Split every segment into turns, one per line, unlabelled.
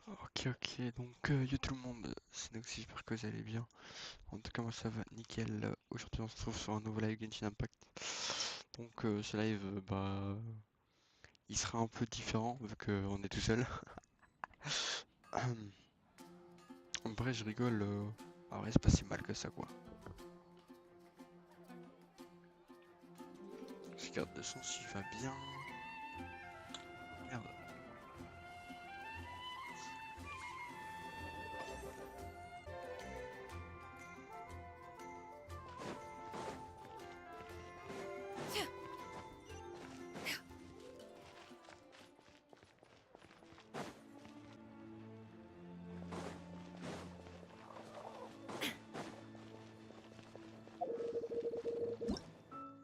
Ok, donc yo tout le monde, c'est Noxy, j'espère que vous allez bien. En tout cas, moi ça va nickel. Aujourd'hui, on se retrouve sur un nouveau live Genshin Impact. Donc, ce live, il sera un peu différent vu qu'on est tout seul. En vrai, je rigole. En vrai, c'est pas si mal que ça, quoi. Je regarde le son s'il va bien. Merde.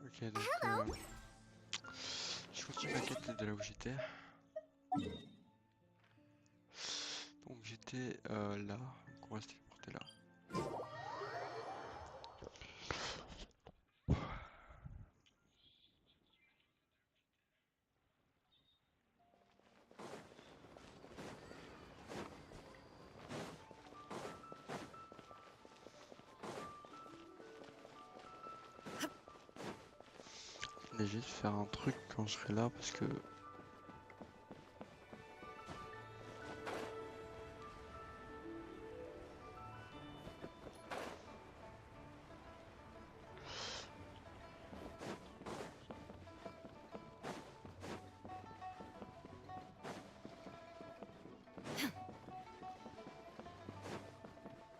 Ok, donc, je continue ma quête de là où j'étais. Donc, j'étais là. Donc, on va se téléporter là. Je vais juste faire un truc quand je serai là parce que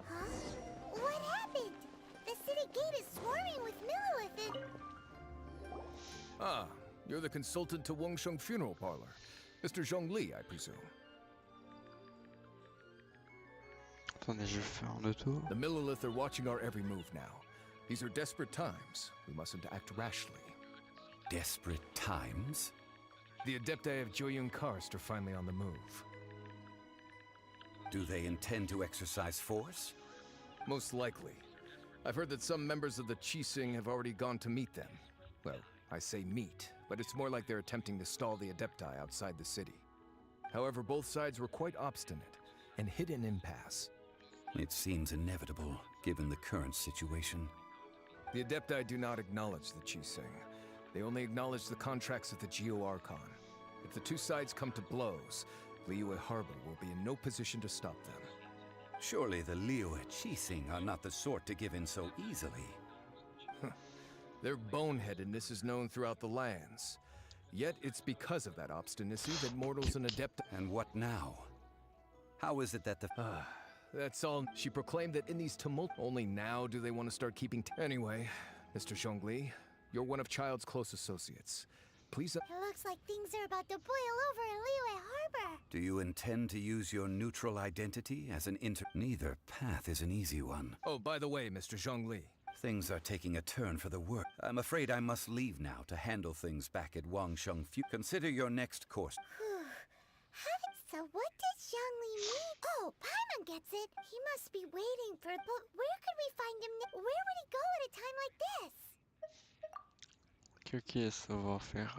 Huh? What happened? The city gate is swarming with Millilith.
Ah, you're the consultant to Wangsheng Funeral Parlor. Mr. Zhongli, I presume.
attendez, je vais faire en auto.
The Millilith are watching our every move now. These are desperate times. We mustn't act rashly.
Desperate times?
The Adepti of Joyun Karst are finally on the move.
Do they intend to exercise force?
Most likely. I've heard that some members of the Qixing have already gone to meet them. Well, I say meet, but it's more like they're attempting to stall the Adepti outside the city. However, both sides were quite obstinate and hit an impasse.
It seems inevitable, given the current situation.
The Adepti do not acknowledge the Qixing. They only acknowledge the contracts of the Geo Archon. If the two sides come to blows, Liyue Harbor will be in no position to stop them.
Surely the Liyue Qixing are not the sort to give in so easily.
Their boneheadedness is known throughout the lands. Yet it's because of that obstinacy that mortals and Adepti—
And what now? How is it that the—
That's all. She proclaimed that in these tumult— Only now do they want to start keeping— Anyway, Mr. Zhongli, you're one of Child's close associates. Please—
It looks like things are about to boil over in Liyue Harbor.
Do you intend to use your neutral identity as an Neither path is an easy one.
Oh, by the way, Mr. Zhongli.
Things are taking a turn for the worse. I'm afraid I must leave now to handle things back at Wangsheng. Consider your next course.
So what does Zhongli mean? Oh, Paimon gets it. He must be waiting for— But where could we find him? Where would he go at a time like this?
Ok, ça va faire.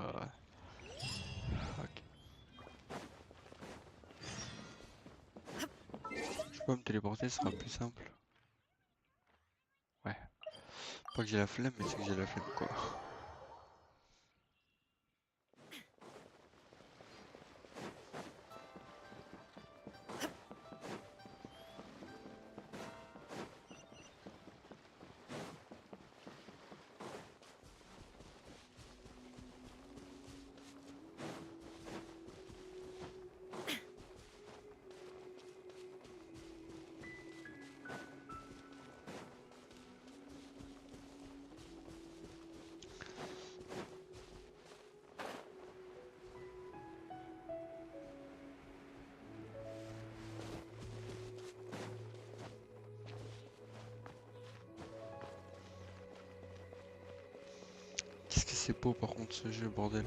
Ok. Je peux me téléporter, ce sera plus simple. Ouais. Pas que j'ai la flemme, mais c'est que j'ai la flemme, quoi. Qu'est-ce que c'est beau par contre ce jeu, bordel.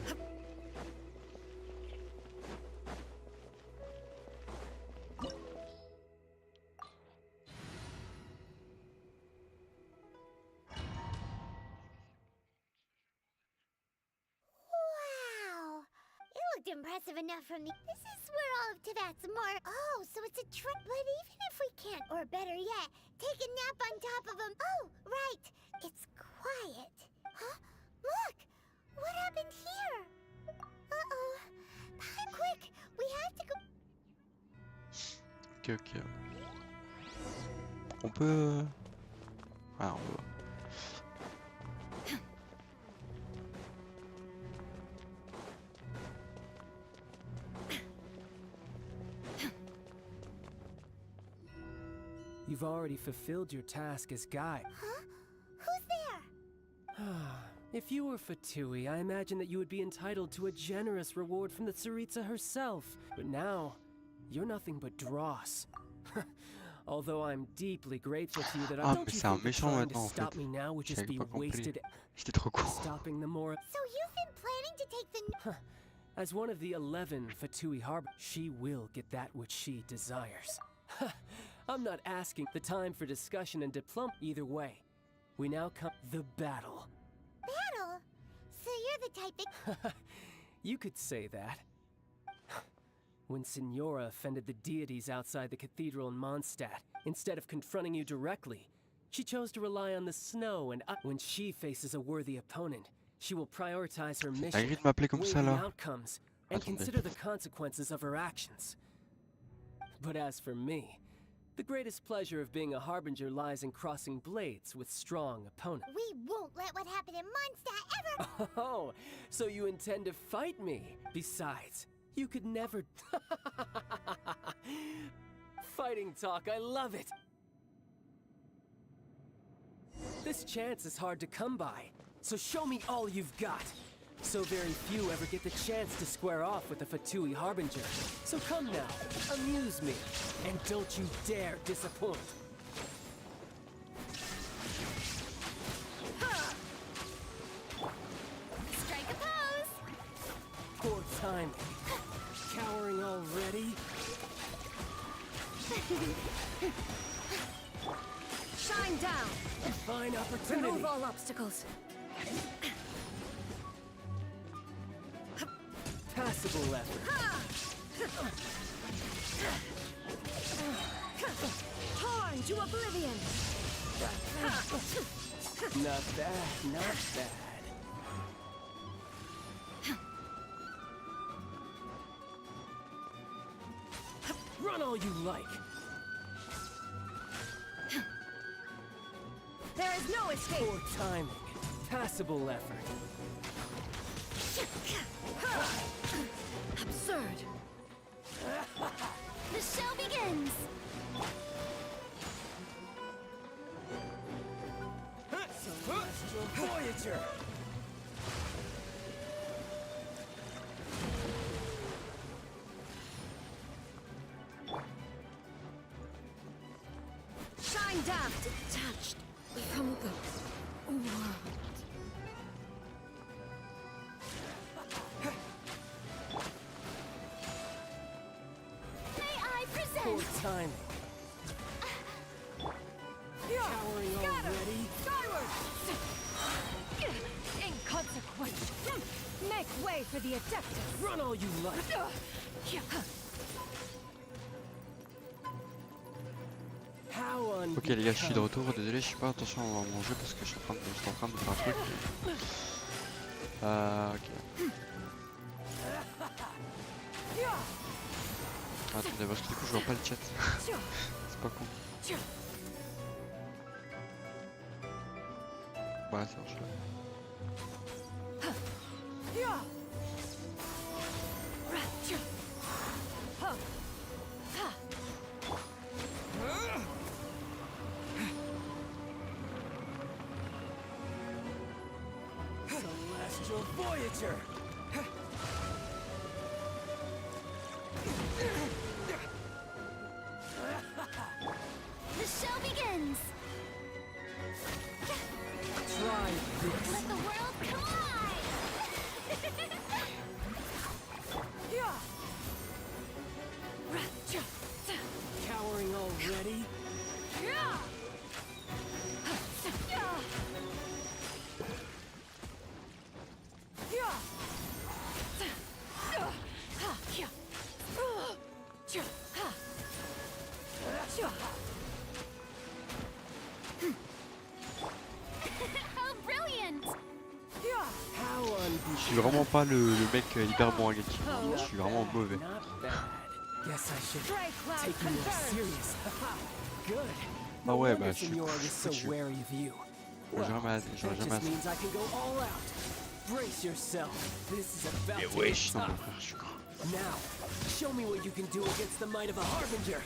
Wow! It looked impressive enough from the. This is where all of Teyvat's more. Oh, so it's a trick. But even if we can't, or better yet, take a nap on top of him. Oh, right. It's quiet. Huh? Look! What happened here? Uh-oh. Quick! We have to go.
Ok, ok. On peut... Ah, on peut voir.
You've already fulfilled your task as guide.
Huh? Who's there?
If you were Fatui, I imagine that you would be entitled to a generous reward from the Tsaritsa herself. But now, you're nothing but dross. Although I'm deeply grateful to you that
Ah,
don't
mais
you
c'est un
think that
méchant
trying to
maintenant en
stop
fait.
me now would just
J'avais
be
pas compris.
wasted
J'étais trop con.
stopping the more.
So you've been planning to take the.
As one of the 11 Fatui Harbor, she will get that which she desires. I'm not asking the time for discussion and diploma either way. We now come the battle.
Battle? So you're the type that.
You could say that. When Signora offended the deities outside the cathedral in Mondstadt, instead of confronting you directly, she chose to rely on the snow and when she faces a worthy opponent, she will prioritize her mission,
T'as de m'appeler comme
weigh
ça
the
là.
outcomes, and
Attendez.
consider the consequences of her actions. But as for me, the greatest pleasure of being a harbinger lies in crossing blades with strong opponents.
We won't let what happened in Mondstadt ever.
Oh, so you intend to fight me? Besides, you could never... Fighting talk, I love it! This chance is hard to come by, so show me all you've got. So very few ever get the chance to square off with a Fatui Harbinger. So come now, amuse me, and don't you dare disappoint.
Strike a pose.
Poor timing. Cowering already?
Shine down.
Fine opportunity.
Remove all obstacles.
Passable effort.
Torn to oblivion.
Not bad, not bad. Run all you like.
There is no escape.
Poor timing. Passable effort.
Absurd. The show begins.
Celestial Voyager!
Shine down. Detached from the world. May I present?
Poor timing. Cowering already?
Skyward! Inconsequential. Make way for the Adeptus.
Run all you like. How unbecoming.
Ok les gars, je suis de retour. Désolé, je suis pas attention à mon jeu parce que je suis en train de faire un truc. Ok. Attendez, parce que du coup je vois pas le chat. C'est pas con. Voilà, ça marche là.
Celestial Voyager!
The show begins.
Try this.
Let the world collide.
Cowering already?
suis vraiment pas le mec hyper bon à Genshin. Je suis vraiment mauvais.
Not bad. Guess I should take you more serious. Good.
Ah
No
ouais,
wonder
bah je suis
Senora was so
foutu.
wary of you.
J'aurais
Well,
jamais
that
j'aurais jamais
just
assez.
means I can go all out. Brace yourself. This is about
Mais
to
wesh,
get
non, mon
tough.
frère, je suis gras.
Now, show me what you can do against the might of a harbinger.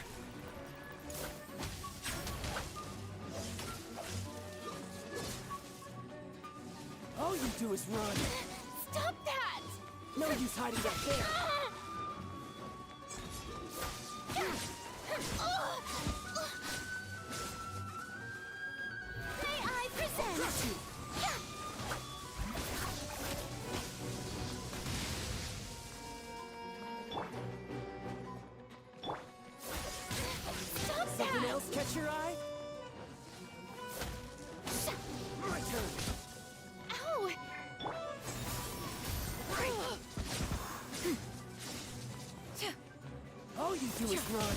All you do is run.
Stop that!
No use hiding back there.
May I present? Stop
Something
that!
else catch your eye? My turn.
Ow!
All you do is run.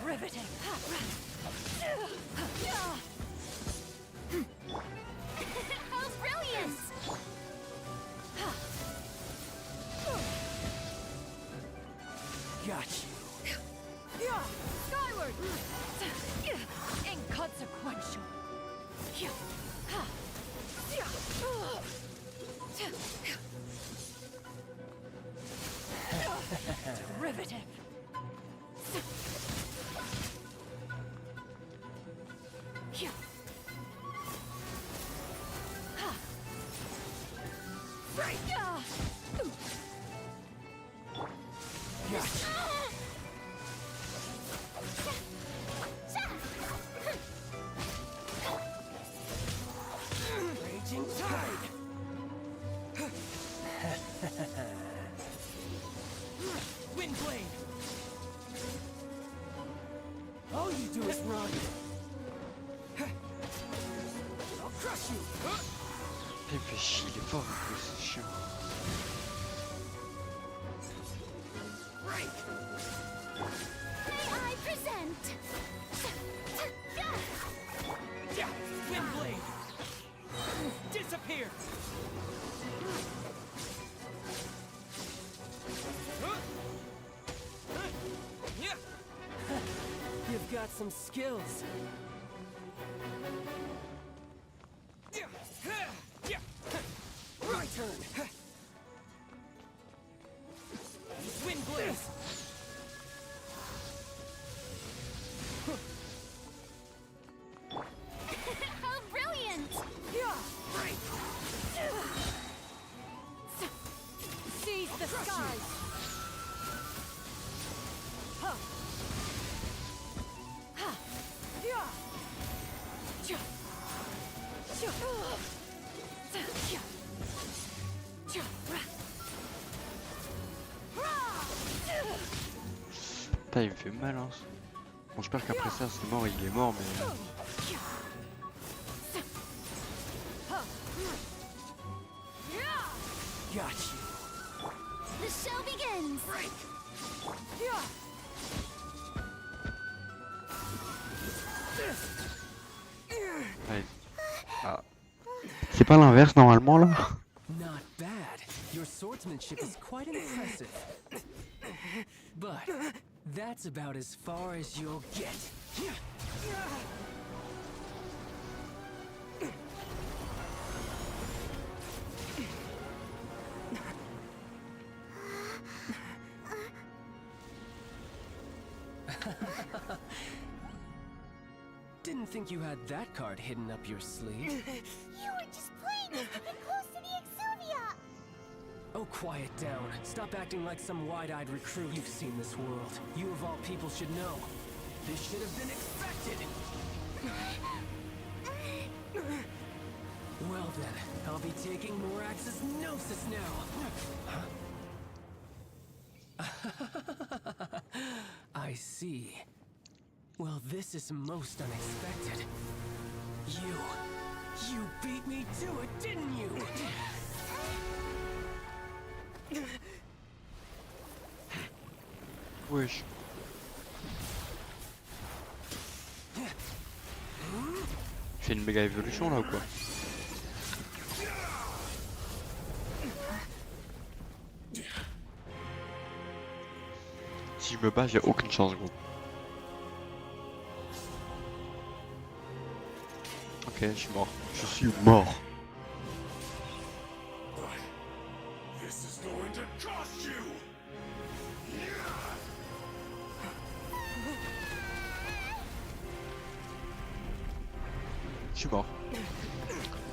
Riveting. How brilliant!
Got you.
Skyward! Inconsequential. Riveting.
Got you. Raging tide. Wind blade. All you do is run. I'll crush you.
Il me fait chier, il est fort en plus, c'est chiant.
Break.
May I present?
Yeah. Wind blade. Disappear. Yeah. You've got some skills. My turn. Wind blade.
How brilliant!
Break.
Seize the skies!
Putain, il me fait mal, hein. Bon, j'espère qu'après ça, c'est mort, il est mort, mais...
Got you.
The show begins!
Allez. Ah. C'est pas l'inverse, normalement, là?
Not bad. Your swordsmanship is quite impressive. But that's about as far as you'll get. Didn't think you had that card hidden up your sleeve.
You were just playing us to get close to the Exuvia!
Oh, quiet down. Stop acting like some wide-eyed recruit. You've seen this world. You of all people should know. This should have been expected. Well then, I'll be taking Morax's Gnosis now. I see. Well, this is most unexpected. You beat me to it, didn't you?
Wesh. Il fait une méga évolution, là, ou quoi? Si je me bats, j'ai aucune chance, gros. Ok, je suis mort. Je suis mort.
This is going to cost you!
Je suis mort.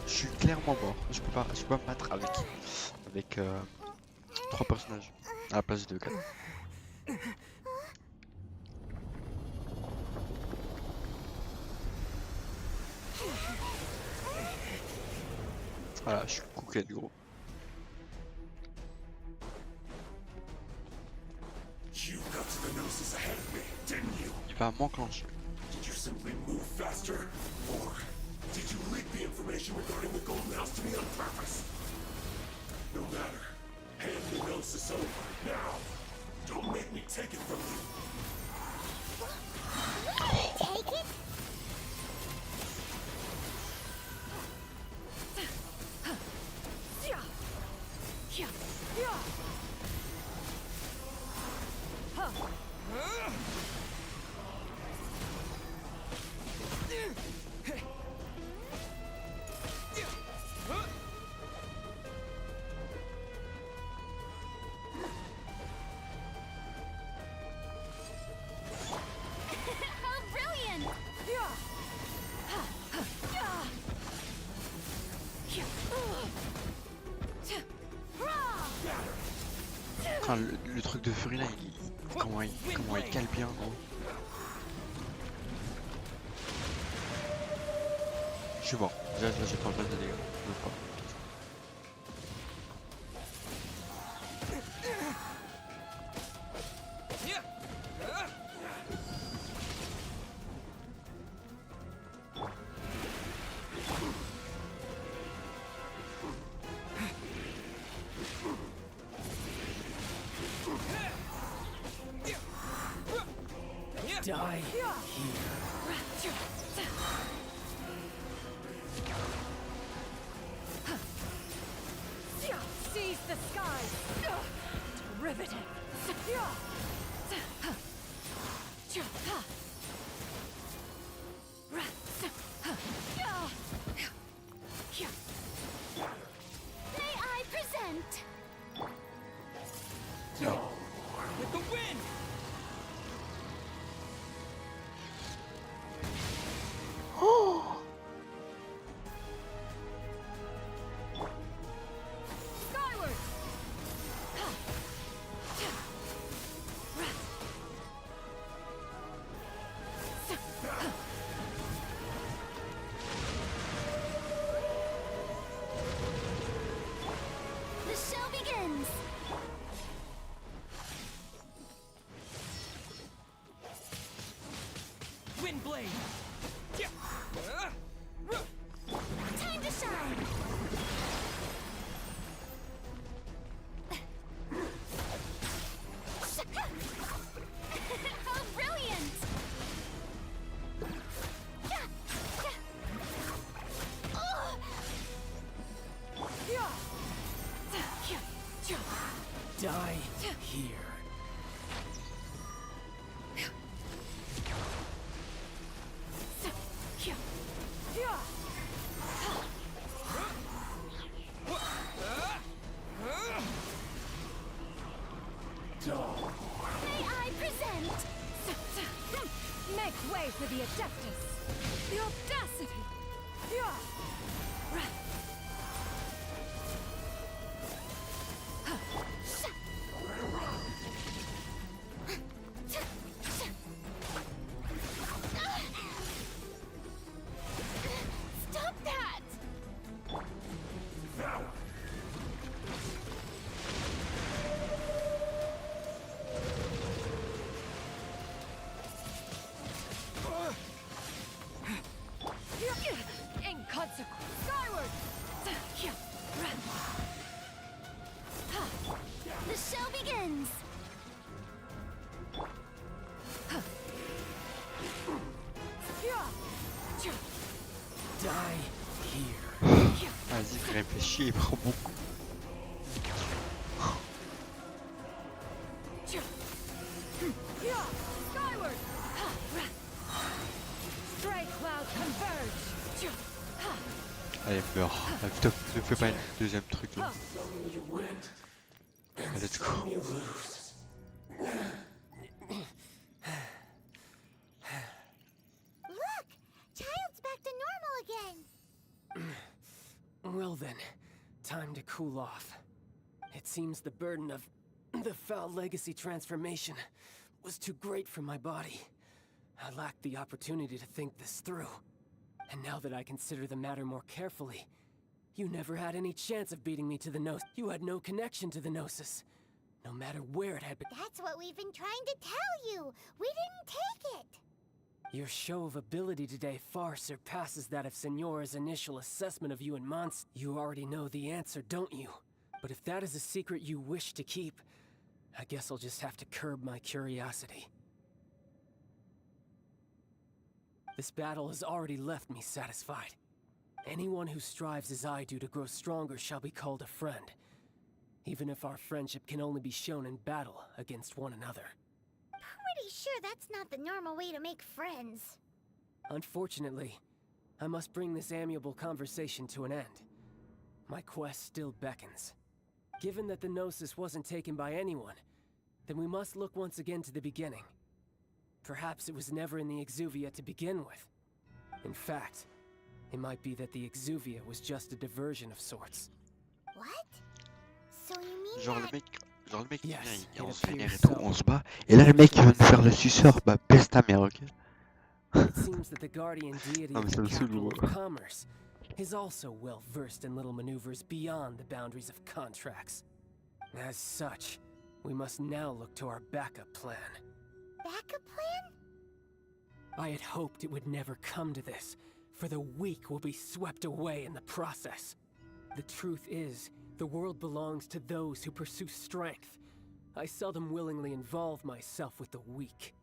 Je suis clairement mort. Je peux pas me battre avec 3 personnages à la place de 4. Voilà, je suis coquette, gros.
You got to the noses ahead of me, didn't you?
Il va m'enclencher.
Did you simply move faster? Or did you leak the information regarding the Golden House to me on purpose? No matter. Hand the gnosis over, now. Don't make me take it from you.
Take it? How brilliant!
Enfin, le truc de Fury là, comment il cale bien, gros. Je suis mort. Déjà, j'ai pas mal de dégâts. Je veux pas.
Die here.
Seize the skies! Derivative!
May I present?
With the wind!
Skyward!
The show begins!
Windblade!
Time to shine! How brilliant!
Die here.
May I present?
Make way for the Adeptus! The audacity!
Stop that!
Inconsequent! Skyward!
The show begins!
Die here.
Vas-y, fais réfléchir, il prend beaucoup. Ah, putain, ne fais pas une deuxième truc là.
You win.
Ah, let's go.
You lose.
Look! Child's back to normal again!
Well then, time to cool off. It seems the burden of the foul legacy transformation was too great for my body. I lacked the opportunity to think this through. And now that I consider the matter more carefully, you never had any chance of beating me to the Gnosis. You had no connection to the Gnosis, no matter where it had been.
That's what we've been trying to tell you! We didn't take it!
Your show of ability today far surpasses that of Signora's initial assessment of you and Mons. You already know the answer, don't you? But if that is a secret you wish to keep, I guess I'll just have to curb my curiosity. This battle has already left me satisfied. Anyone who strives as I do to grow stronger shall be called a friend, even if our friendship can only be shown in battle against one another.
Pretty sure that's not the normal way to make friends.
Unfortunately, I must bring this amiable conversation to an end. My quest still beckons. Given that the Gnosis wasn't taken by anyone, then we must look once again to the beginning. Perhaps it was never in the Exuvia to begin with. In fact, it might be that the Exuvia was just a diversion of sorts.
What? So you mean
Genre
that...
le mec il
Yes,
vient,
it
on se vénère et
appears
tout,
so.
on se bat. Et là le mec il va nous faire le suceur, bah baisse ta mère, ok?
It seems that the guardian deity
Non
of
mais ça
the
me saoule
capital
gros.
of commerce is also well versed in little maneuvers beyond the boundaries of contracts. As such, we must now look to our backup plan.
Backup plan?
I had hoped it would never come to this, for the weak will be swept away in the process. The truth is, the world belongs to those who pursue strength. I seldom willingly involve myself with the weak.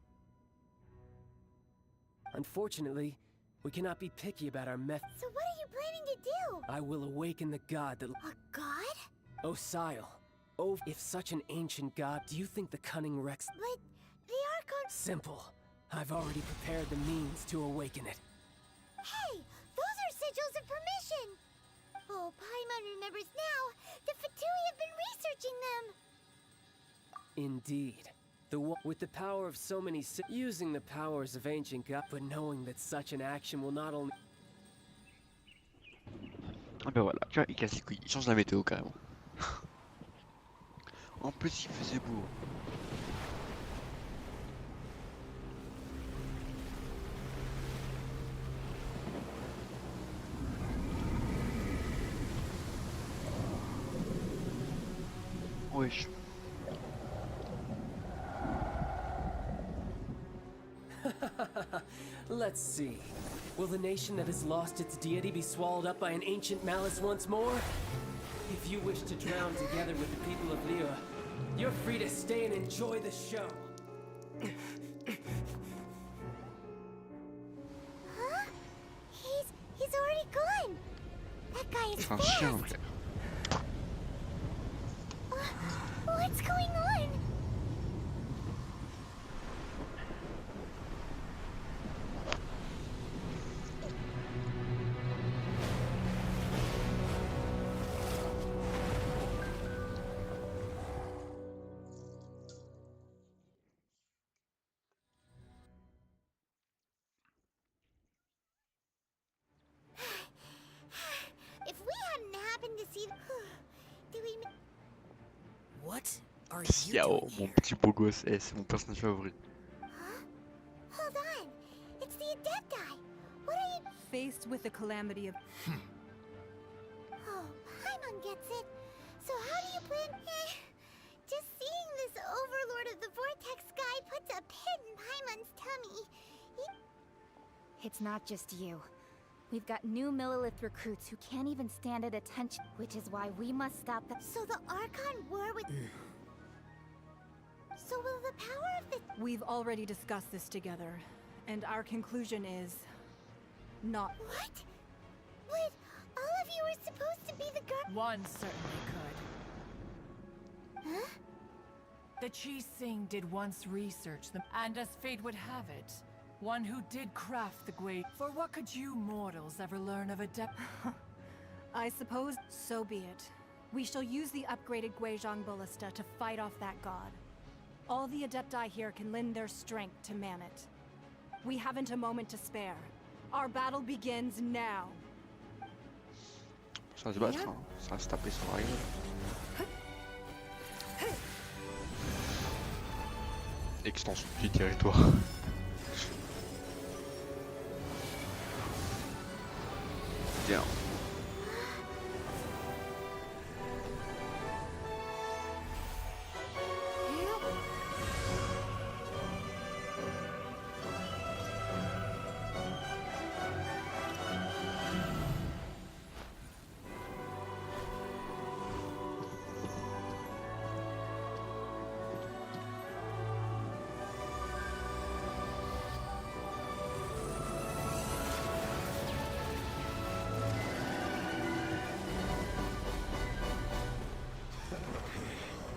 Unfortunately, we cannot be picky about our methods.
So what are you planning to do?
I will awaken the god that...
A god?
Osial. Oh, if such an ancient god, do you think the cunning Rex...
But the Archon...
Simple. I've already prepared the means to awaken it.
Hey! Those are sigils of permission! Oh, Paimon remembers now! The Fatui have been researching them!
Indeed. With the power of so many using the powers of ancient god, but knowing that such an action will not only...
Ah bah voilà, tu vois, il casse les couilles, il change la météo carrément. En plus il faisait beau. Wesh.
Let's see. Will the nation that has lost its deity be swallowed up by an ancient malice once more? If you wish to drown together with the people of Liyue, you're free to stay and enjoy the show.
Huh? He's already gone! That guy is
C'est un chien
fast!
frère.
What's going on? If we hadn't happened to see... Do we...
What are you
Yao,
doing
mon
here?
petit beau gosse, eh, c'est mon personnage favori.
Huh? Hold on. It's the Adepti. What are you...
Faced with the calamity of...
Oh, Paimon gets it. So how do you plan... Just seeing this overlord of the Vortex guy puts a pit in Paimon's tummy.
It's not just you. We've got new Millilith recruits who can't even stand at attention, which is why we must stop the—
So the Archon war with... So will the power of the...
We've already discussed this together, and our conclusion is... not...
What? But all of you are supposed to be the guard...
One certainly could.
Huh?
The Qi did once research them, and as fate would have it, one who did craft the Gwei. For what could you mortals ever learn of adept?
I suppose so be it. We shall use the upgraded Guizhong ballista to fight off that god. All the Adepti here can lend their strength to man it. We haven't a moment to spare. Our battle begins now.
Ça va se battre, hein. Ça va se taper sur la gueule. Extension du territoire. Bien.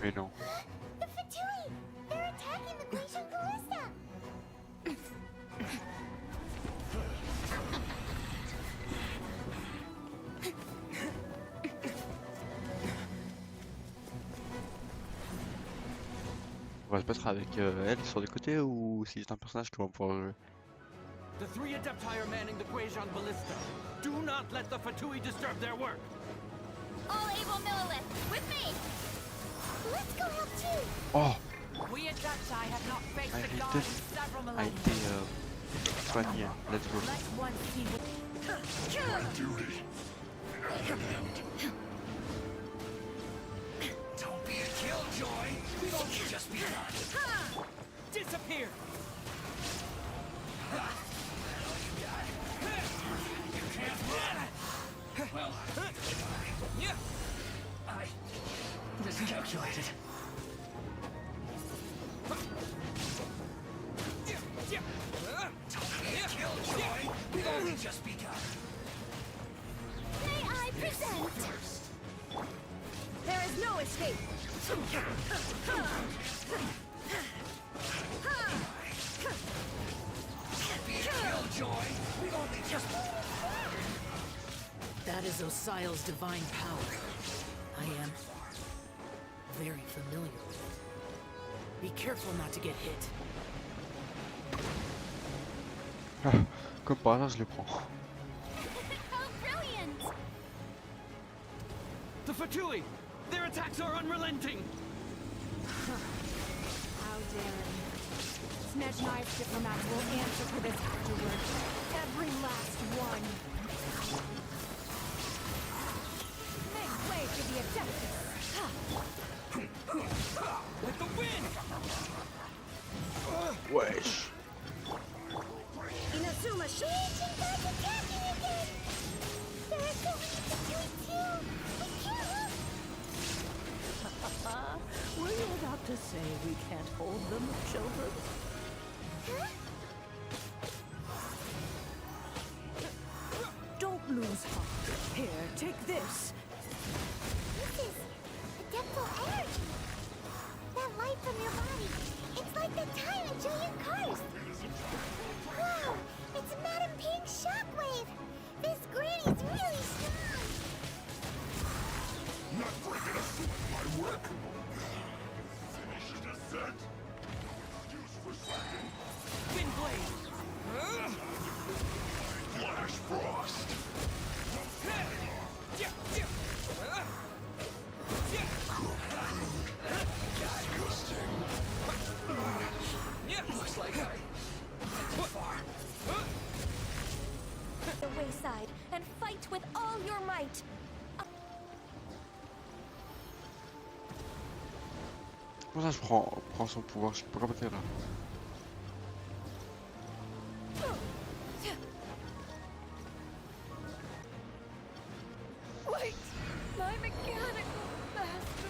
Mais non.
The Fatui! They're attacking the Guizhong ballista!
On va se battre avec elle sur les côtés ou c'est juste un personnage qu'on va pouvoir jouer?
The 3 Adepti are manning the Guizhong ballista. Do not let the Fatui disturb their work.
All able Millilith, with me!
Let's go help too!
Oh!
We Adepti have not faced the
Arrêtez.
god in several
A
millennia.
été soigné. Let's go.
Let one see what...
Duty.
Don't be a killjoy. We've only just begun. Disappear. You can't run. Well, I miscalculated. Don't be a killjoy. We've only just begun.
May I present?
There is no escape!
Be a killjoy. We've only just...
That is Osial's divine power. I am very familiar with it. Be careful not to get hit.
Ah, comme par hasard, je le prends.
How brilliant!
The Fatui! Their attacks are unrelenting!
How daring. Snezhnai's diplomats will answer for this afterward. Every last one. Make way for the Adeptus.
With the wind!
Wesh.
Inazuma Shinkan's attacking again! There are so many Fatui too! We can't look!
Were you about to say we can't hold them, children?
Huh?
Don't lose heart. Here, take this.
This is Adeptal energy! That light from your body, it's like the time in Julian Karst! Wow! It's Madame Pink's shockwave! This granny's really strong!
Not breaking a sweat my work. Finish the descent. Excuse for slacking.
Wind blade!
Flash frost.
Looks like I went too far.
The wayside and fight with all your might!
Comment ça je prends son pouvoir? Je sais pas comment t'es là.
Wait! My mechanical master!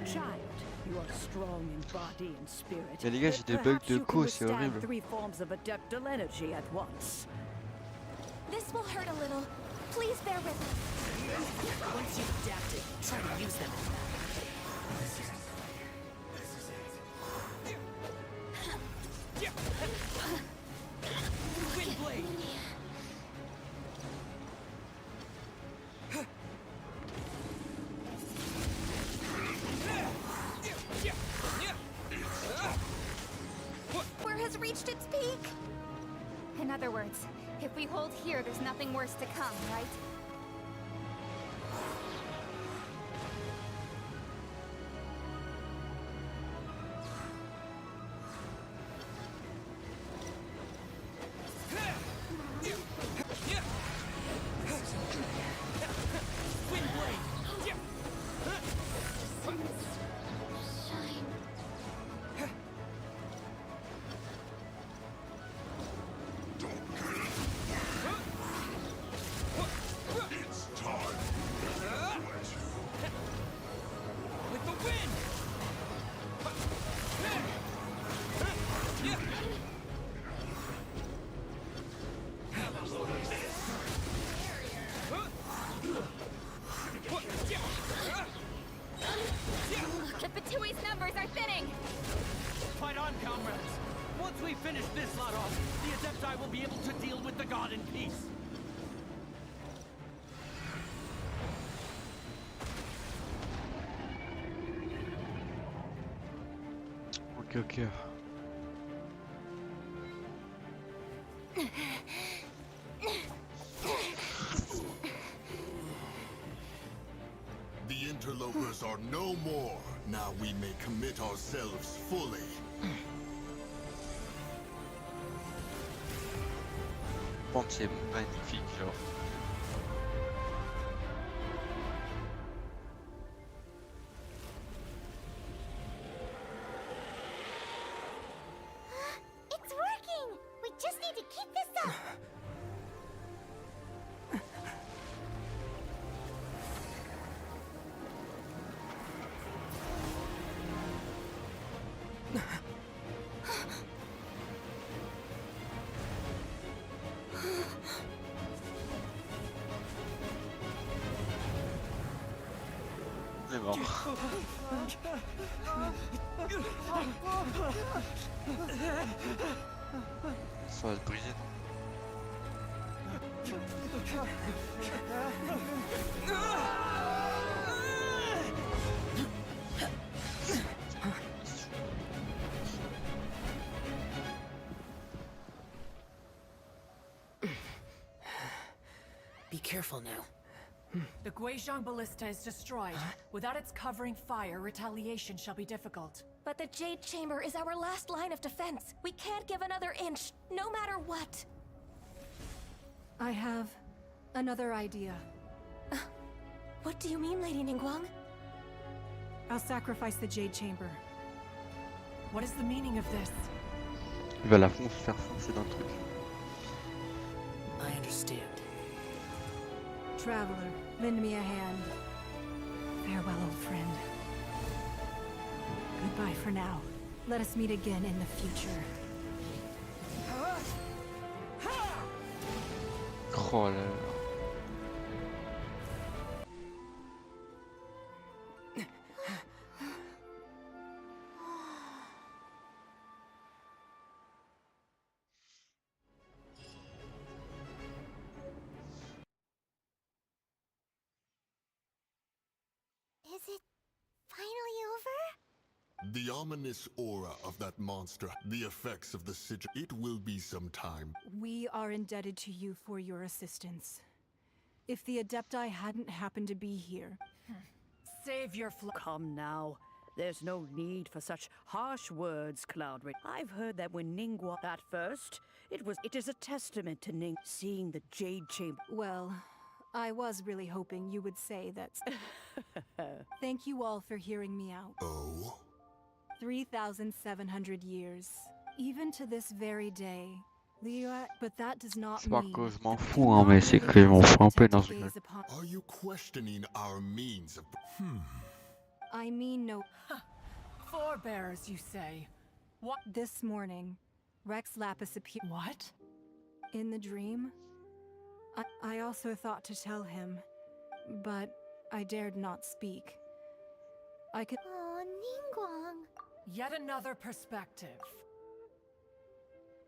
Child, you are strong in body and spirit.
Mais les gars, j'ai des bugs de co, c'est horrible.
3 forms of adeptal energy at once.
This will hurt a little. Please bear with us.
Once you've adapted, try to use them.
Wind blade!
reached its peak. In other words, if we hold here, there's nothing worse to come, right?
Once we finish this lot off, the Adepti will be able to deal with the god in peace.
Ok.
The interlopers are no more. Now we may commit ourselves fully.
C'est magnifique, genre.
It's working! We just need to keep this up!
C'est mort. Ça va se briser.
Be careful now.
The Guizhong Ballista is destroyed. Without its covering fire, retaliation shall be difficult.
But the Jade Chamber is our last line of defense. We can't give another inch, no matter what.
I have another idea.
What do you mean, Lady Ningguang?
I'll sacrifice the Jade Chamber.
What is the meaning of this?
Il va la faire foncer dans le truc.
I understand.
Traveler, lend me a hand. Farewell, old friend. Goodbye for now. Let us meet again in the future.
Oh là là.
Is it finally over?
The ominous aura of that monster, the effects of the sigil, it will be some time.
We are indebted to you for your assistance. If the Adepti hadn't happened to be here...
Save your
Come now. There's no need for such harsh words, Cloudred. I've heard that when Ningguang... At first, it is a testament to Ning seeing the Jade Chamber.
Well, I was really hoping you would say that... Thank you all for hearing me out.
Oh?
3,700 years. Even to this very day, but that does not
C'est pas
mean...
que je m'en fous, hein, mais c'est qu'ils m'ont fait un peu dans une...
Are you questioning our means of...
I mean no...
forebears, you say? What?
This morning, Rex Lapis appeared...
What?
In the dream? I also thought to tell him, but I dared not speak. I could...
Oh, Ningguang.
Yet another perspective.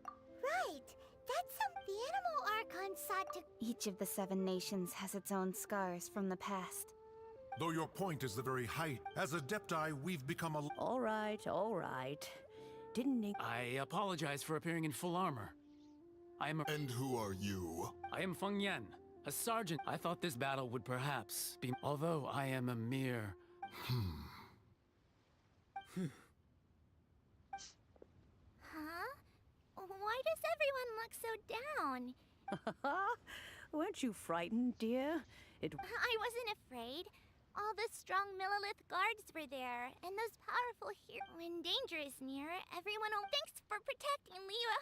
Right! That's something the Animal Archon sought to...
Each of the 7 nations has its own scars from the past.
Though your point is the very height, as Adepti, we've become a...
All right, all right. Didn't Ning...
I apologize for appearing in full armor.
And who are you?
I am Feng Yan, a sergeant. I thought this battle would perhaps be... Although I am a mere...
Huh? Why does everyone look so down?
Weren't you frightened, dear?
I wasn't afraid. All the strong Millilith guards were there, and those powerful here. When danger is near, everyone will... Thanks for protecting Liyue.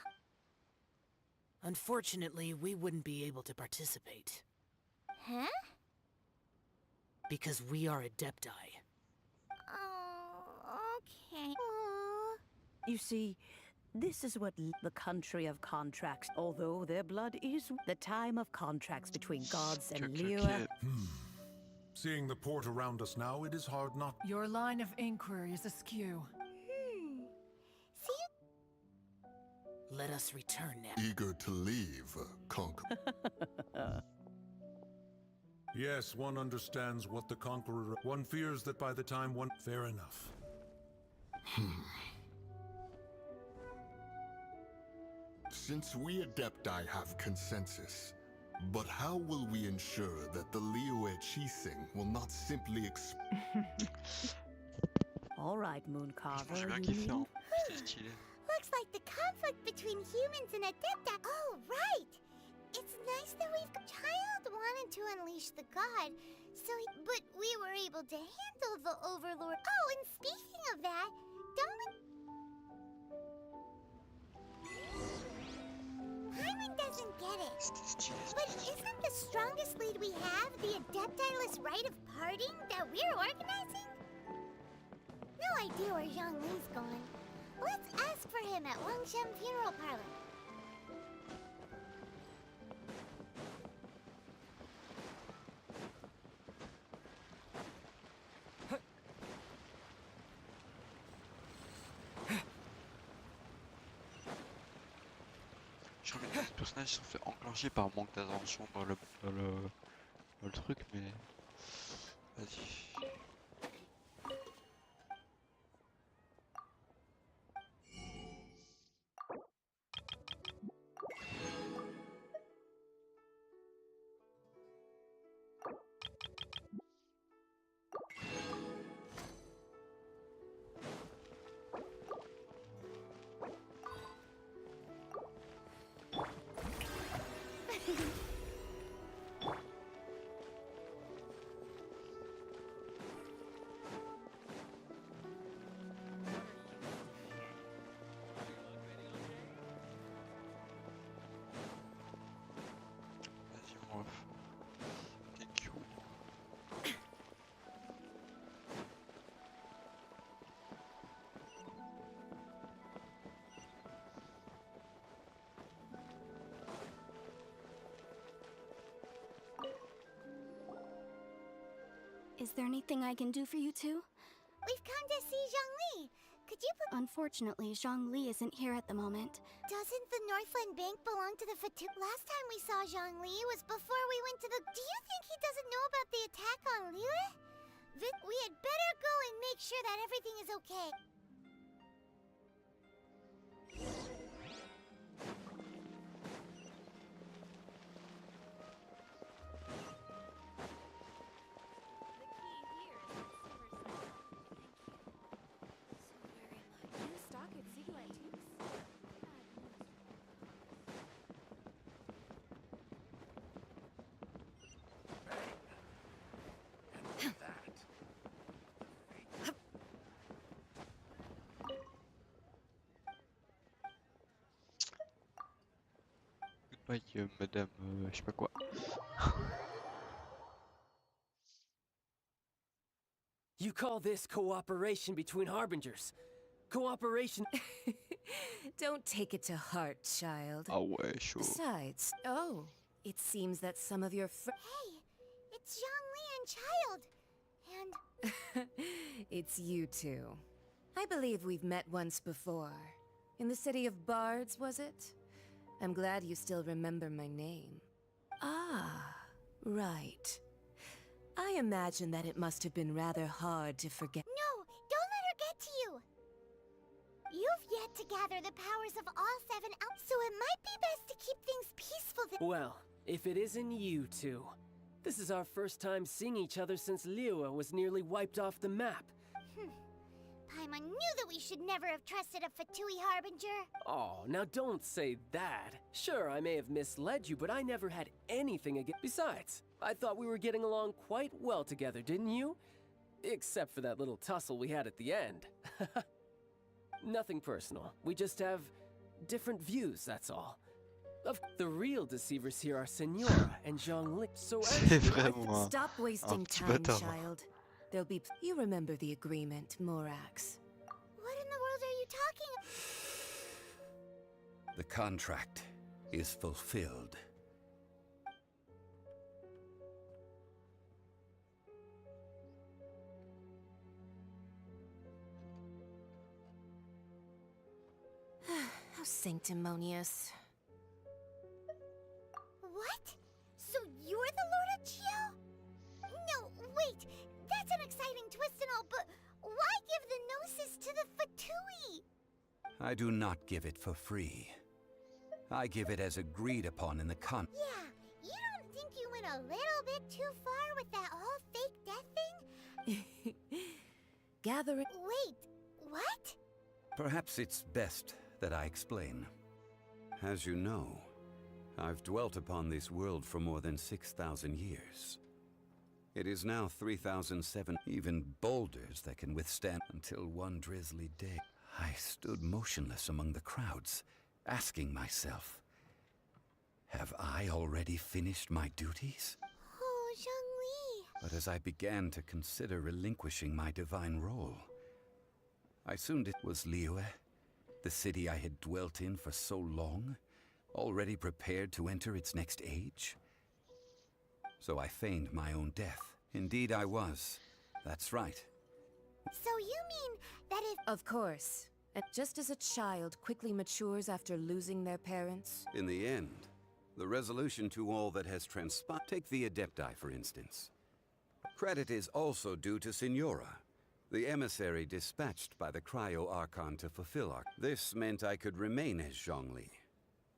Unfortunately, we wouldn't be able to participate.
Huh?
Because we are Adepti.
Oh, okay. Aw.
You see, this is what the country of contracts, although their blood is the time of contracts between gods and Liyue.
Seeing the port around us now, it is hard not...
Your line of inquiry is askew.
See?
Let us return now.
Eager to leave, Conqueror. Yes, one understands what the Conqueror... One fears that by the time one... Fair enough. Since we Adepti have consensus, but how will we ensure that the Liyue Qixing will not simply
All right, Mooncarver.
J'ai bien
you
kiffé, hein.
mean?
C'était stylé.
Looks like the conflict between humans and Adepti. Oh, right! It's nice that we've... Child wanted to unleash the god, so but we were able to handle the Overlord. Oh, and speaking of that, don't... Hyman doesn't get it. But isn't the strongest lead we have the Adepti-less rite of parting that we're organizing? No idea where Zhongli's gone. Let's ask for him at Wangshan Funeral Parlor.
Je crois que les personnages sont fait enclencher par manque d'attention dans le truc, mais... Vas-y. Vas-y, mon ref. Thank you.
Is there anything I can do for you two?
We've come to see Zhongli. Could you put...
Unfortunately, Zhongli isn't here at the moment.
Doesn't the Northland Bank belong to the Fatu? Last time we saw Zhongli was before we went to the... Do you think he doesn't know about the attack on Liyue? We had better go and make sure that everything is okay.
Goodbye, madame, je sais pas quoi.
You call this cooperation between harbingers? Cooperation...
Don't take it to heart, child.
Ah ouais, chaud.
Besides, it seems that some of your
Hey, it's Zhongli and Child. And...
It's you two. I believe we've met once before. In the city of Bards, was it? I'm glad you still remember my name. Ah, right. I imagine that it must have been rather hard to forget.
No, don't let her get to you. You've yet to gather the powers of all 7 elves, so it might be best to keep things peaceful
Well, if it isn't you two. This is our first time seeing each other since Liyue was nearly wiped off the map.
Paimon knew that we should never have trusted a Fatui Harbinger.
Oh, now don't say that. Sure, I may have misled you, but I never had anything against. Besides, I thought we were getting along quite well together, didn't you? Except for that little tussle we had at the end. Nothing personal. We just have different views, that's all. The real deceivers here are Senora and Zhongli. So
C'est vraiment
Stop wasting
petit
time,
bâtard.
child. There'll be. You remember the agreement, Morax.
What in the world are you talking about?
The contract is fulfilled.
How sanctimonious.
What? So you're the Lord of Geo? No, wait. That's an exciting twist and all, but why give the Gnosis to the Fatui?
I do not give it for free. I give it as agreed upon in the
Yeah, you don't think you went a little bit too far with that whole fake death thing?
Gather it.
Wait, what?
Perhaps it's best that I explain. As you know, I've dwelt upon this world for more than 6,000 years. It is now 3,007, even boulders that can withstand until one drizzly day. I stood motionless among the crowds, asking myself, have I already finished my duties?
Oh, Zhongli.
But as I began to consider relinquishing my divine role, I soon it was Liyue, the city I had dwelt in for so long, already prepared to enter its next age. So I feigned my own death. Indeed I was. That's right.
So you mean that if...
Of course. And just as a child quickly matures after losing their parents.
In the end, the resolution to all that has transpired. Take the Adepti, for instance. Credit is also due to Senora, the emissary dispatched by the Cryo-Archon to fulfill our... This meant I could remain as Zhongli,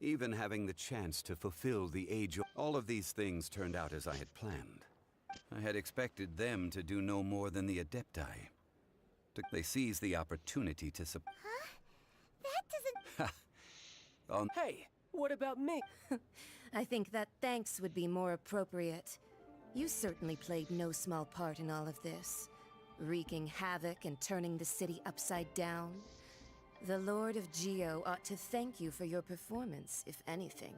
even having the chance to fulfill the age of... All of these things turned out as I had planned. I had expected them to do no more than the Adepti. They seized the opportunity to
Huh? That doesn't...
Hey, what about me?
I think that thanks would be more appropriate. You certainly played no small part in all of this, wreaking havoc and turning the city upside down. The Lord of Geo ought to thank you for your performance, if anything.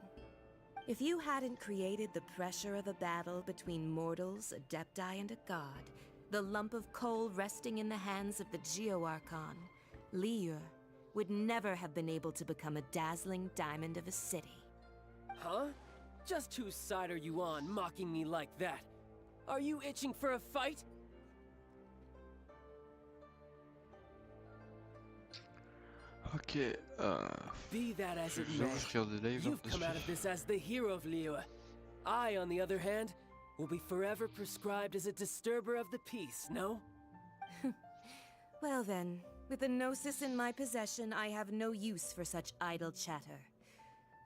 If you hadn't created the pressure of a battle between mortals, Adepti, and a god, the lump of coal resting in the hands of the Geo-Archon, Liyue would never have been able to become a dazzling diamond of a city.
Huh? Just whose side are you on, mocking me like that? Are you itching for a fight?
Ok,
Be that as
je
it
viens
may,
d'ouvrir des lives
you've come out of this as the hero of Liyue. I, on the other hand, will be forever prescribed as a disturber of the peace, no?
Well then, with the Gnosis in my possession, I have no use for such idle chatter.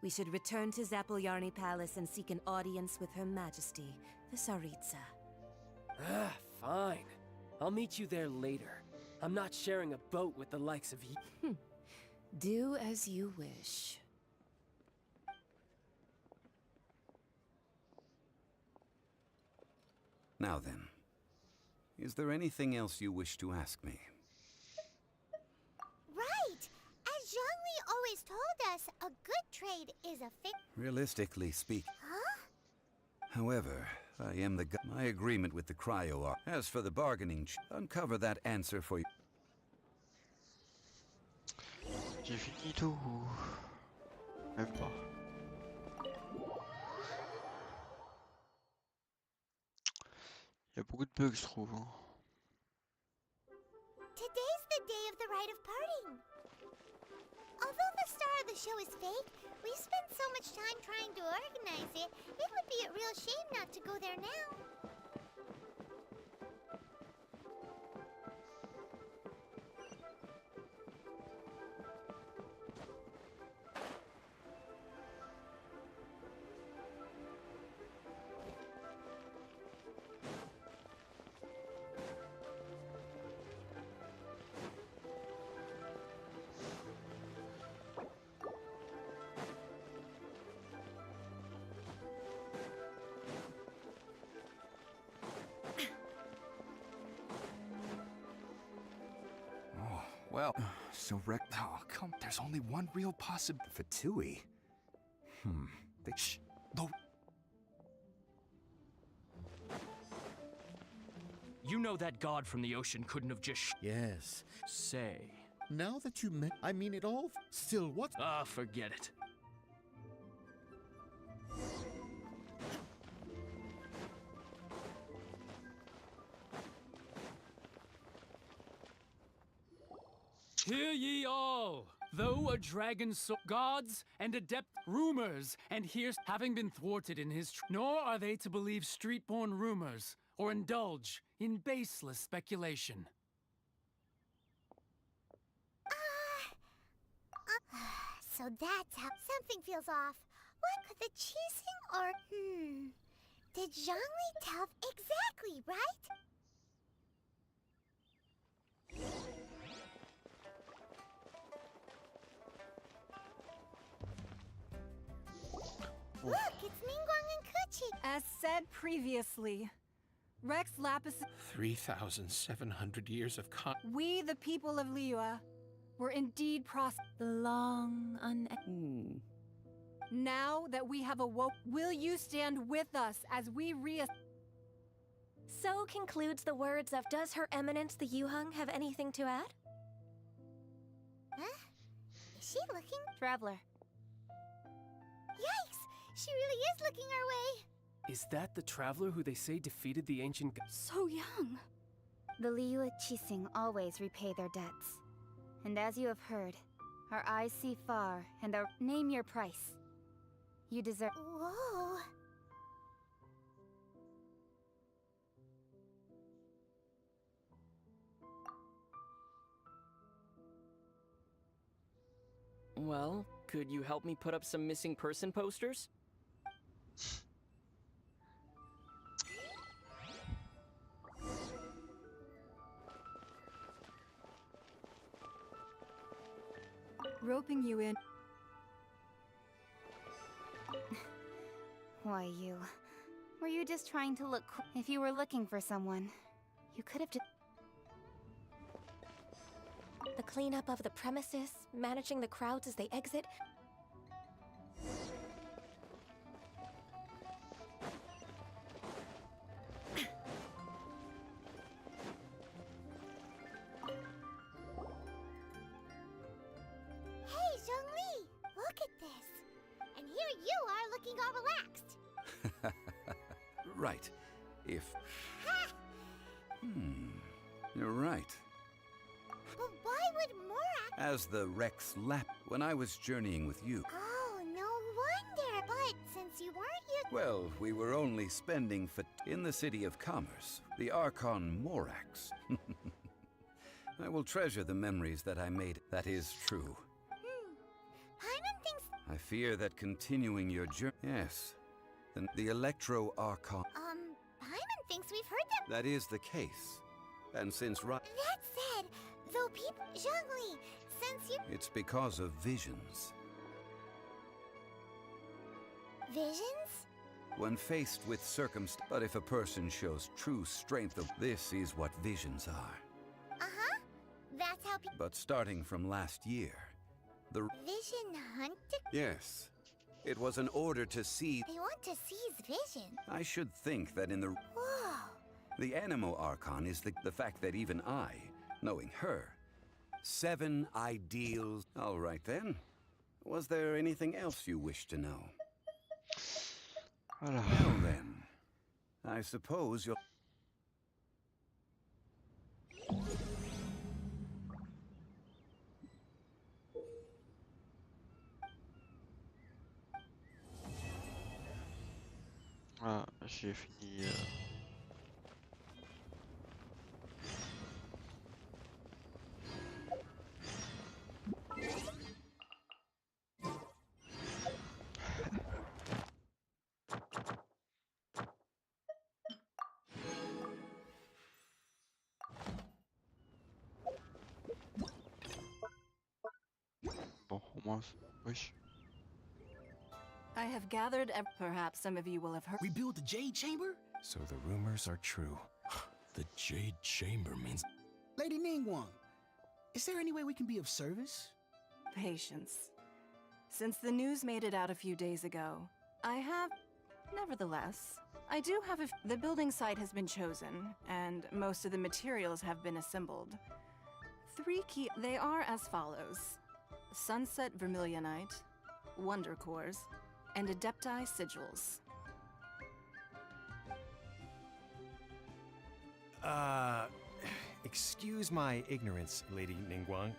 We should return to Zapolyarny Palace and seek an audience with Her Majesty, the Tsaritsa.
Ah, fine. I'll meet you there later. I'm not sharing a boat with the likes of you.
Do as you wish.
Now then, is there anything else you wish to ask me?
Right! As Zhongli always told us, a good trade is a fake...
Realistically speaking.
Huh?
However, I am my agreement with the Cryo. As for the bargaining, uncover that answer for you.
j'ai fini tout. Même pas. Il y a beaucoup de bugs, je trouve. Hein.
Today's the day of the rite of parting. Although the star of the show is fake, we spent so much time trying to organize it, it would be a real shame not to go there now.
Well, so oh, come, there's only one real possibility.
Fatui?
Shh. Go.
You know that god from the ocean couldn't have just
Yes.
say.
Now that you I mean it all. Still, what?
Ah, forget it. Hear ye all! Though a dragon gods and adept rumors, and here's having been thwarted in his nor are they to believe street-born rumors, or indulge in baseless speculation.
So that's how something feels off. What could the cheesing or did Zhongli tell exactly, right? Look, it's Ningguang and Kuchi.
As said previously, Rex Lapis,
3,700 years of
we the people of Liyue, were indeed the long Now that we have awoke, will you stand with us as we
So concludes the words of Does Her Eminence the Yuheng have anything to add?
Huh? Is she looking?
Traveler.
Yikes! She really is looking our way.
Is that the traveler who they say defeated the ancient
So young.
The Liyue Qixing always repay their debts. And as you have heard, our eyes see far, and our name your price. You deserve.
Whoa.
Well, could you help me put up some missing person posters?
Roping you in.
Why, you. Were you just trying to look cool? If you were looking for someone, you could have just.
The cleanup of the premises, managing the crowds as they exit.
Hey, Zhongli! Look at this. And here you are looking all relaxed.
Right. If...
Ha!
You're right.
But why would Morak...
As the Rex Lap, when I was journeying with you.
Oh, no wonder. But since you weren't
Well, we were only spending in the city of commerce, the Archon Morax. I will treasure the memories that I made. That is true.
Paimon thinks...
I fear that continuing your journey... Yes. The Electro Archon...
Paimon thinks we've heard them...
That is the case. And since
That said, though people... Zhongli, since you...
It's because of visions.
Visions?
When faced with but if a person shows true strength of... This is what visions are.
Uh-huh. That's how people...
But starting from last year, the...
Vision hunting?
Yes. It was an order to see...
They want to seize vision.
I should think that in the...
Whoa.
The Animo Archon is the fact that even I, knowing her... 7 ideals... All right then. Was there anything else you wish to know? Well then, I suppose you'll...
Ah, j'ai fini. Bon, au moins, wesh.
I have gathered. Perhaps some of you will have heard.
We built the Jade Chamber?
So the rumors are true.
The Jade Chamber means...
Lady Ningguang, Is there any way we can be of service?
Patience. Since the news made it out a few days ago, Nevertheless, I do have the building site has been chosen, and most of the materials have been assembled. 3 key. They are as follows: Sunset Vermilionite, Wonder Cores, and Adepti Sigils.
Excuse my ignorance, Lady Ningguang.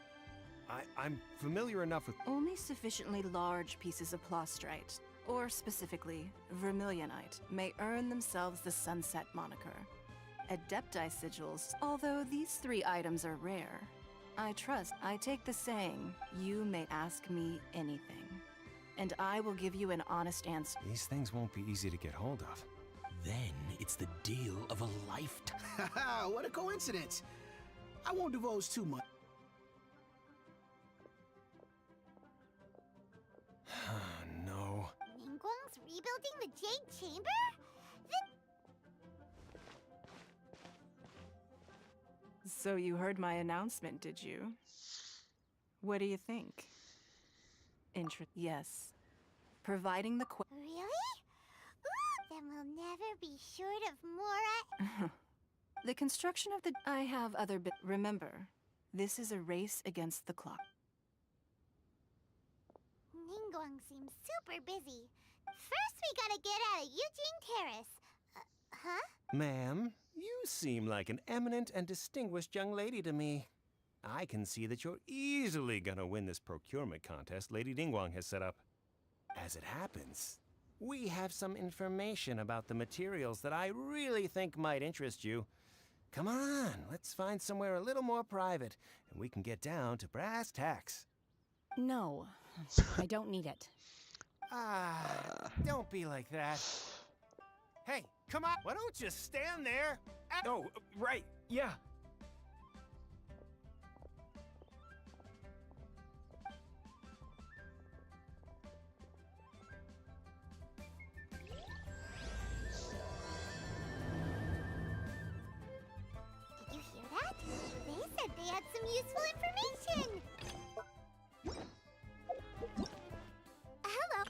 I'm familiar enough with...
Only sufficiently large pieces of plastrite, or specifically, vermilionite, may earn themselves the Sunset moniker. Adepti Sigils, although these 3 items are rare, I take the saying, you may ask me anything, and I will give you an honest answer.
These things won't be easy to get hold of.
Then it's the deal of a lifetime. Haha, what a coincidence. I won't divulge too much.
No.
Ningguang's rebuilding the Jade Chamber?
So you heard my announcement, did you? What do you think? Yes. Providing the
Really? Ooh, then we'll never be short of more.
The construction of the... I have other remember, this is a race against the clock.
Ningguang seems super busy. First, we gotta get out of Eugene Terrace. Huh?
Ma'am, you seem like an eminent and distinguished young lady to me. I can see that you're easily gonna win this procurement contest Lady Ningguang has set up. As it happens, we have some information about the materials that I really think might interest you. Come on, let's find somewhere a little more private, and we can get down to brass tacks.
No, I don't need it.
Don't be like that. Hey, come on, why don't you stand there?
Oh, right, yeah.
Did you hear that? They said they had some useful information. Hello.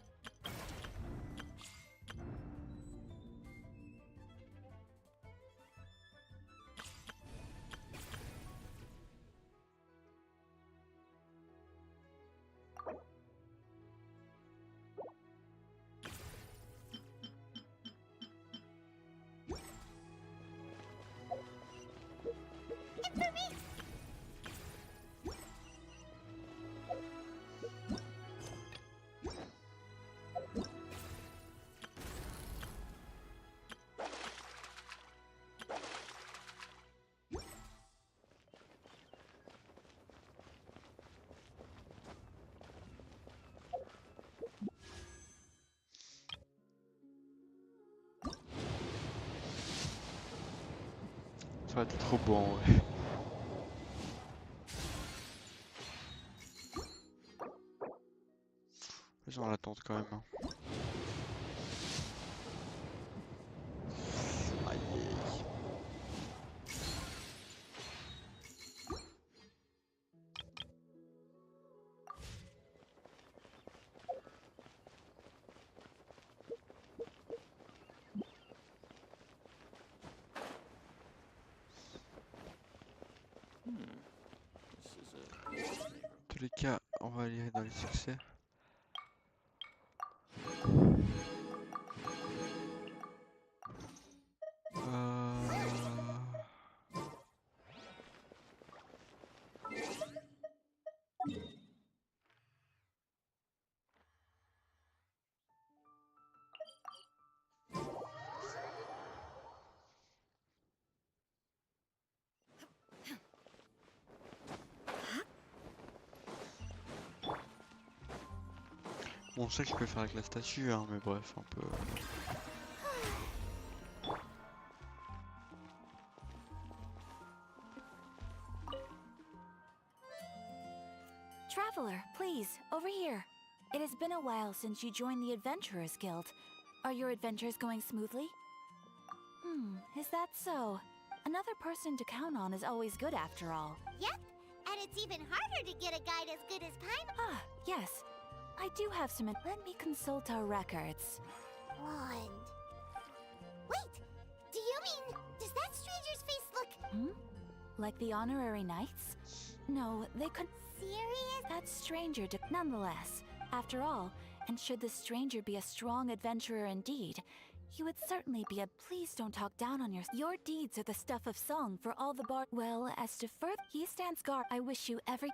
Information.
Ça va être trop bon, ouais. Les gens l'attendent quand même. Hein. Aïe. Dans tous les cas, on va aller dans les succès. Bon, on sait que je peux faire avec la statue, hein, mais bref, un peu...
Traveler, please, over here. It has been a while since you joined the Adventurers Guild. Are your adventures going smoothly? Is that so? Another person to count on is always good after all.
Yep, And it's even harder to get a guide as good as Paimon.
Ah, yes. I do have some. Let me consult our records.
Wand. Wait! Do you mean... Does that stranger's face look...
Like the honorary knights? No, they could.
serious?
That stranger nonetheless. After all, and should the stranger be a strong adventurer indeed, he would certainly be a. Please don't talk down on your deeds are the stuff of song for all the bar. Well, as to further, he stands guard. I wish you every.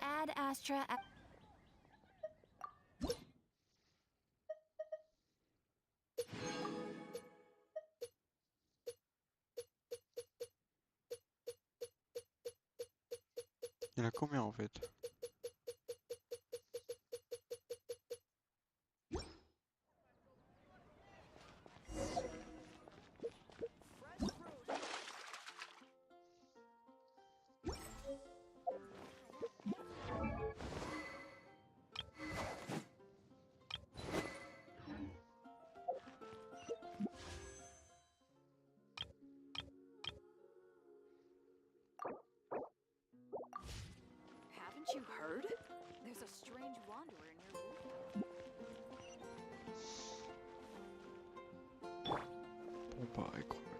Ad Astra.
Il y en a combien en fait?
Haven't you heard? There's a strange wanderer near
Bon bah écoute.